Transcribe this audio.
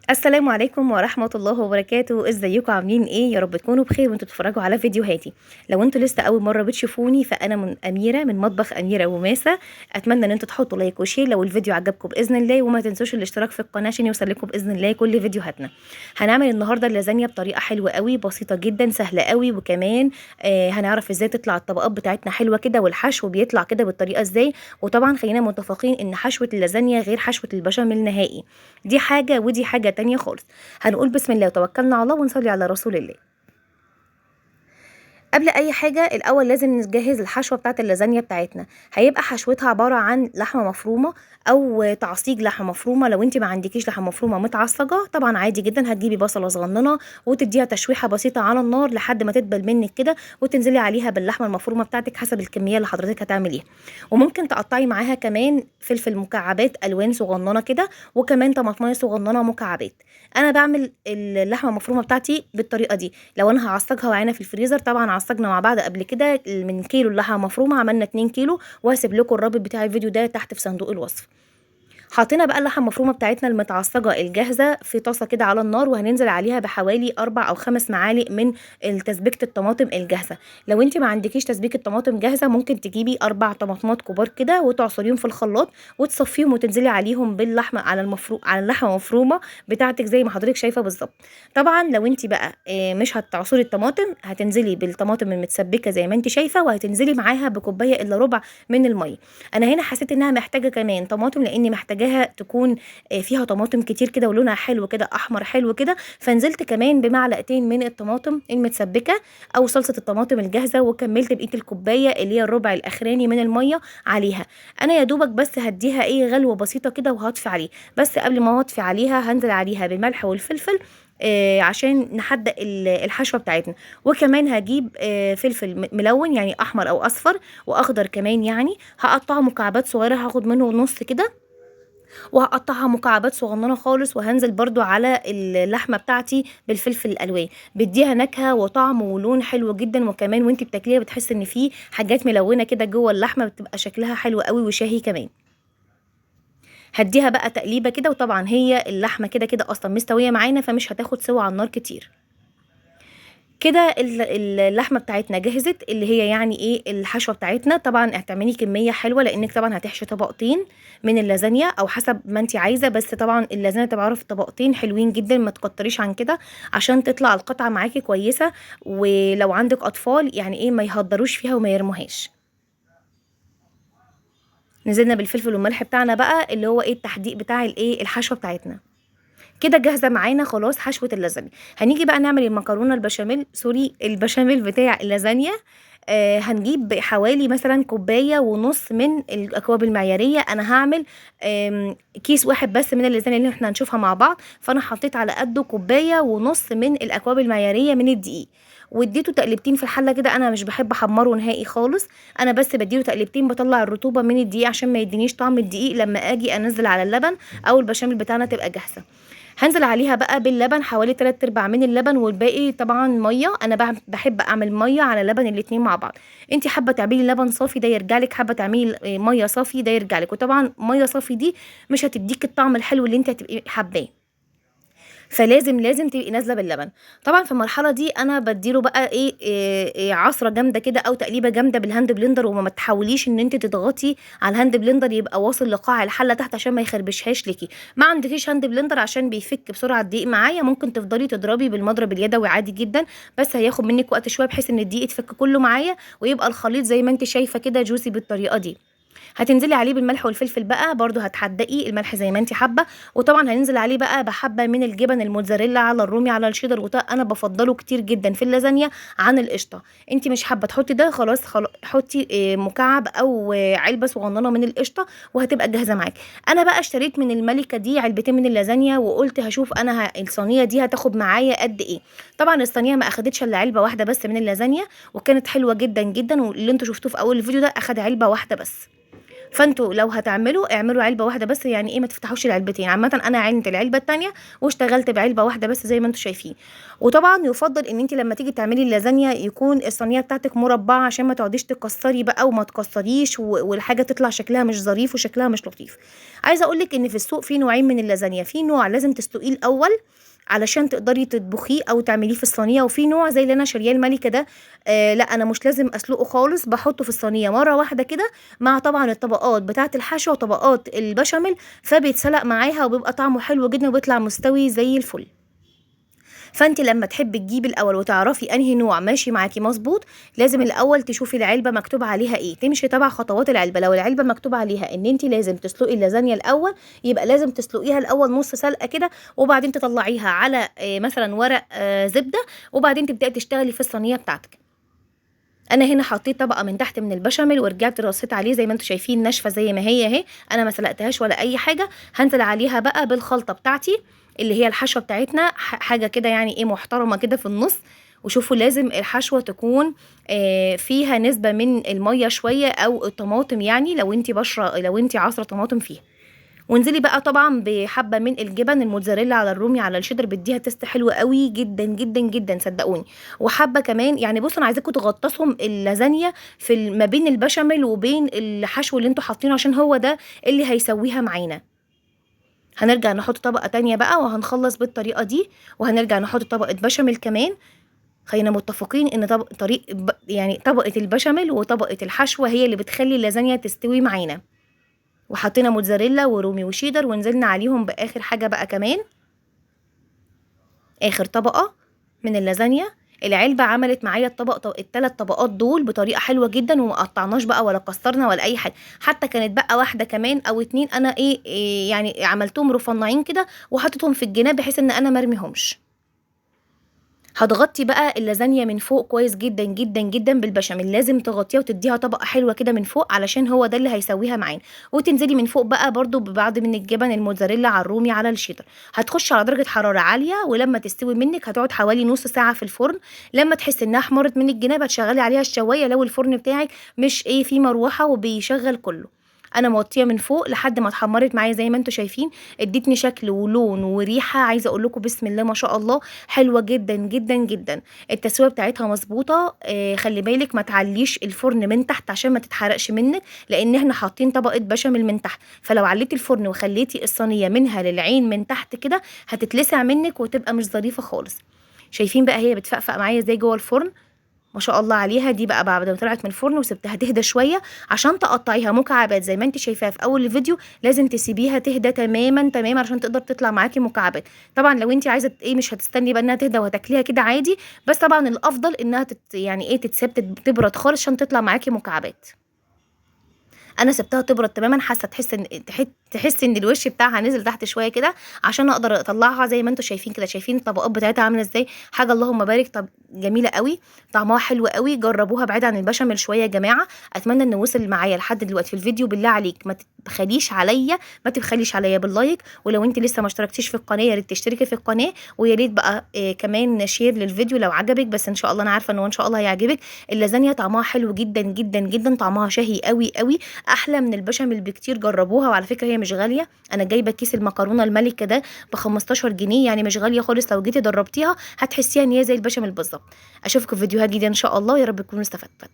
السلام عليكم ورحمة الله وبركاته. ازيكم عاملين ايه؟ يا رب تكونوا بخير وانتوا بتتفرجوا على فيديوهاتي. لو انتوا لسه اول مرة بتشوفوني فانا من اميرة من مطبخ اميرة وماسة. اتمنى ان انتوا تحطوا لايك وشير لو الفيديو عجبكم باذن الله، وما تنسوش الاشتراك في القناة عشان يوصل لكم باذن الله كل فيديوهاتنا. هنعمل النهارده اللازانيا بطريقة حلوة قوي، بسيطة جدا، سهلة قوي، وكمان هنعرف ازاي تطلع الطبقات بتاعتنا حلوة كده، والحشو بيطلع كده بالطريقة ازاي. وطبعا خلينا متفقين ان حشوة اللازانيا غير حشوة البشاميل نهائي، دي حاجة ودي حاجة تانية خالص. هنقول بسم الله وتوكلنا على الله ونصلي على رسول الله. قبل اي حاجه الاول لازم نجهز الحشوه بتاعه اللازانيا بتاعتنا. هيبقى حشوتها عباره عن لحمه مفرومه او تعصيج لحمه مفرومه. لو انت ما عندكيش لحمه مفرومه متعصجه طبعا عادي جدا، هتجيبي بصله صغننه وتديها تشويحه بسيطه على النار لحد ما تدبل منك كده، وتنزلي عليها باللحمه المفرومه بتاعتك حسب الكميه اللي حضرتك هتعمليها. وممكن تقطعي معاها كمان فلفل مكعبات الوان صغننه كده، وكمان طماطمايه صغننه مكعبات. انا بعمل اللحمه المفرومه بتاعتي بالطريقه دي. لو انا هعصجها وعينها في الفريزر، طبعا عصجنا مع بعض قبل كده من كيلو اللحمه مفرومه عملنا 2 كيلو، وهسيب لكم الرابط بتاع الفيديو ده تحت في صندوق الوصف. حطينا بقى اللحمه المفرومه بتاعتنا المتعصجه الجاهزه في طاسه كده على النار، وهننزل عليها بحوالي 4 أو 5 معالق من تسبيكه الطماطم الجاهزه. لو انت ما عندكيش تسبيكه طماطم جاهزه ممكن تجيبي 4 طماطمات كبار كده وتعصريهم في الخلاط وتصفيهم وتنزلي عليهم باللحمه على اللحمه المفرومه بتاعتك زي ما حضرتك شايفه بالظبط. طبعا لو انت بقى مش هتعصري الطماطم، هتنزلي بالطماطم المتسبكه زي ما انت شايفه، وهتنزلي معاها بكوبايه الا ربع من الميه. انا هنا حسيت انها محتاجه كمان طماطم لاني محتاجاها تكون فيها طماطم كتير كده ولونها حلو كده احمر حلو كده، فنزلت كمان بمعلقتين من الطماطم المتسبكه او صلصه الطماطم الجاهزه، وكملت بقيه الكوبايه اللي هي الربع الاخراني من الميه عليها. انا يا دوبك بس هديها غلوه بسيطه كده وهطفي عليه. بس قبل ما اطفي عليها هنزل عليها بالملح والفلفل عشان نحدق الحشوه بتاعتنا. وكمان هجيب فلفل ملون يعني احمر او اصفر واخضر كمان، يعني هقطعه مكعبات صغيره، هاخد منه نص كده وهقطعها مكعبات صغننه خالص، وهنزل برضو على اللحمه بتاعتي بالفلفل الالوان. بيديها نكهه وطعم ولون حلو جدا، وكمان وانت بتاكليها بتحس ان في حاجات ملونه كده جوه اللحمه، بتبقى شكلها حلو قوي وشاهي كمان. هديها بقى تقليبه كده، وطبعا هي اللحمه كده كده اصلا مستويه معانا فمش هتاخد سوا على النار كتير. كده اللحمه بتاعتنا جهزت، اللي هي يعني الحشوه بتاعتنا. طبعا هتعملي كميه حلوه لانك طبعا هتحشي طبقتين من اللازانيا او حسب ما انت عايزه، بس طبعا اللازانيا تبقى عارف طبقتين حلوين جدا، ما تكتريش عن كده عشان تطلع القطعه معاكي كويسه. ولو عندك اطفال يعني ما يهدروش فيها وما يرموهاش. نزلنا بالفلفل والملح بتاعنا بقى اللي هو التحديق بتاع الحشوه بتاعتنا. كده جاهزه معانا خلاص حشوه اللازانيا. هنيجي بقى نعمل المكرونه البشاميل، سوري البشاميل بتاع اللازانيا. هنجيب حوالي مثلا كوبايه ونص من الاكواب المعياريه. انا هعمل كيس واحد بس من اللازانيا اللي احنا هنشوفها مع بعض، فانا حطيت على قده كوبايه ونص من الاكواب المعياريه من الدقيق، واديته تقلبتين في الحله كده. انا مش بحب احمره نهائي خالص، انا بس بديله تقلبتين بطلع الرطوبه من الدقيق عشان ما يدينيش طعم الدقيق لما اجي انزل على اللبن او البشاميل بتاعنا تبقى جاهزه. هنزل عليها بقى باللبن حوالي 3/4 من اللبن، والباقي طبعا ميه. انا بحب اعمل ميه على لبن الاتنين مع بعض. انت حابه تعملي لبن صافي ده يرجعلك، حابه تعملي ميه صافي ده يرجعلك. وطبعا ميه صافي دي مش هتديك الطعم الحلو اللي انت هتبقي حباه، فلازم تبقي نازله باللبن. طبعا في المرحله دي انا بديله بقى عصره جامده كده او تقليبه جامده بالهاند بلندر، وما تحاوليش ان انت تضغطي على الهاند بلندر يبقى واصل لقاع الحله تحت عشان ما يخربشهاش ليكي. ما عندكيش هاند بلندر عشان بيفك بسرعه الدقيق معايا، ممكن تفضلي تضربي بالمضرب اليدوي عادي جدا، بس هياخد منك وقت شويه بحيث ان الدقيق يتفك كله معايا ويبقى الخليط زي ما انت شايفه كده جوسي بالطريقه دي. هتنزلي عليه بالملح والفلفل بقى، برضو هتحدقي الملح زي ما انت حابه. وطبعا هننزل عليه بقى بحبه من الجبن الموتزاريلا على الرومي على الشيدر، وده انا بفضله كتير جدا في اللازانيا عن القشطه. انت مش حابه تحطي ده خلاص حطي مكعب او علبه صغننه من القشطه وهتبقى جاهزه معاكي. انا بقى اشتريت من الملكه دي علبتين من اللازانيا، وقلت هشوف انا الصينيه دي هتاخد معايا قد ايه. طبعا الصينيه ما اخدتش الا علبه واحده بس من اللازانيا، وكانت حلوه جدا جدا، واللي انتوا شفتوه في اول الفيديو ده اخد علبه واحده بس. فانتوا لو هتعملوا اعملوا علبه واحده بس، يعني ايه ما تفتحوش العلبتين. عامه انا عينت العلبه التانية واشتغلت بعلبه واحده بس زي ما انتوا شايفين. وطبعا يفضل ان انت لما تيجي تعملي اللازانيا يكون الصينيه بتاعتك مربعه، عشان ما تقعديش تكسري بقى وما تكسريش والحاجه تطلع شكلها مش ظريف وشكلها مش لطيف. عايزه اقولك ان في السوق في نوعين من اللازانيا، في نوع لازم تسلقيه الاول علشان تقدري تطبخيه او تعمليه في الصينيه، وفي نوع زي اللي انا شارياه الملكه ده لا انا مش لازم اسلقه خالص، بحطه في الصينيه مره واحده كده مع طبعا الطبقات بتاعه الحشو وطبقات البشاميل، فبيتسلق معاها وبيبقى طعمه حلو جدا وبيطلع مستوي زي الفل. فانت لما تحبي تجيبي الاول وتعرفي انهي نوع ماشي معاكي مظبوط، لازم الاول تشوفي العلبه مكتوب عليها ايه، تمشي تبع خطوات العلبه. لو العلبه مكتوب عليها ان انت لازم تسلقي اللازانيا الاول، يبقى لازم تسلقيها الاول نص سلقه كده، وبعدين تطلعيها على مثلا ورق زبده، وبعدين تبداي تشتغلي في الصينيه بتاعتك. انا هنا حطيت طبقه من تحت من البشاميل ورجعت رصيت عليه زي ما انتم شايفين ناشفه زي ما هي اهي، انا ما سلقتهاش ولا اي حاجه. هنزل عليها بقى بالخلطه بتاعتي اللي هي الحشوه بتاعتنا، حاجه كده يعني ايه محترمه كده في النص. وشوفوا لازم الحشوه تكون فيها نسبه من الميه شويه او الطماطم، يعني لو انت عصره طماطم فيها. وانزلي بقى طبعا بحبه من الجبن الموتزاريلا على الرومي على الشيدر، بيديها تيست حلو قوي جدا جدا جدا صدقوني. وحبه كمان يعني بصوا انا عايزاكم تغطسهم اللازانيا في ما بين البشاميل وبين الحشو اللي انتوا حاطينه، عشان هو ده اللي هيسويها معانا. هنرجع نحط طبقه تانية بقى وهنخلص بالطريقه دي، وهنرجع نحط طبقه بشاميل كمان. خلينا متفقين ان يعني طبقه البشاميل وطبقه الحشوه هي اللي بتخلي اللازانيا تستوي معانا. وحطينا موتزاريلا ورومي وشيدر، ونزلنا عليهم باخر حاجه بقى كمان اخر طبقه من اللازانيا. العلبه عملت معايا الثلاث طبقات دول بطريقه حلوه جدا، وما قطعناش بقى ولا كسرنا ولا اي حاجه. حتى كانت بقى واحده كمان او اتنين انا إيه يعني عملتهم رفنعين كده وحطيتهم في الجناب بحيث ان انا مرميهمش. هتغطي بقى اللازانيا من فوق كويس جدا جدا جدا بالبشاميل، لازم تغطيها وتديها طبقه حلوه كده من فوق علشان هو ده اللي هيسويها معانا. وتنزلي من فوق بقى برضو ببعض من الجبن الموتزاريلا على الرومي على الشيدر. هتخش على درجه حراره عاليه، ولما تستوي منك هتقعد حوالي نص ساعه في الفرن. لما تحسي انها احمرت من الجناب هتشغلي عليها الشوايه لو الفرن بتاعك مش فيه مروحه وبيشغل كله. انا موطيه من فوق لحد ما اتحمرت معايا زي ما انتم شايفين، ادتني شكل ولون وريحه عايزه اقول لكم بسم الله ما شاء الله حلوه جدا جدا جدا. التسويه بتاعتها مظبوطه. خلي بالك ما تعليش الفرن من تحت عشان ما تتحرقش منك، لان احنا حاطين طبقه بشاميل من تحت، فلو عليتي الفرن وخليتي الصينيه منها للعين من تحت كده هتتلسع منك وتبقى مش ظريفه خالص. شايفين بقى هي بتفقفق معايا ازاي جوه الفرن ما شاء الله عليها. دي بقى بعد ما طلعت من الفرن وسبتها تهدى شويه عشان تقطعيها مكعبات زي ما انت شايفاها في اول الفيديو، لازم تسيبيها تهدى تماما تماما عشان تقدر تطلع معاكي مكعبات. طبعا لو انت عايزه مش هتستني بقى انها تهدى وهتاكليها كده عادي، بس طبعا الافضل انها يعني تتساب تبرد خالص عشان تطلع معاكي مكعبات. انا سبتها تبرد تماما، حاسه تحس ان الوش بتاعها نزل تحت شويه كده عشان اقدر اطلعها زي ما انتم شايفين كده. شايفين الطبقات بتاعتها عامله ازاي؟ حاجه اللهم بارك. طب جميله قوي، طعمها حلو قوي، جربوها بعيد عن البشاميل شويه يا جماعه. اتمنى انه وصل معايا لحد دلوقتي في الفيديو. بالله عليك ما تبخليش عليا باللايك، ولو انت لسه ما اشتركتيش في القناه يا ريت تشتركي في القناه، ويا ريت بقى كمان شير للفيديو لو عجبك. بس ان شاء الله انا عارفه انه ان شاء الله هيعجبك. اللازانيا طعمها حلو جدا جدا جدا، طعمها شهي قوي قوي، احلى من البشاميل بكتير. جربوها، وعلى فكره هي مش غاليه. انا جايبه كيس المكرونه الملكه ده ب 15 جنيه، يعني مش غاليه خالص. لو جيتي جربتيها هتحسيها ان هي زي البشاميل بالظبط. اشوفكم في فيديوهات جديده ان شاء الله، يا رب تكونوا استفدتوا.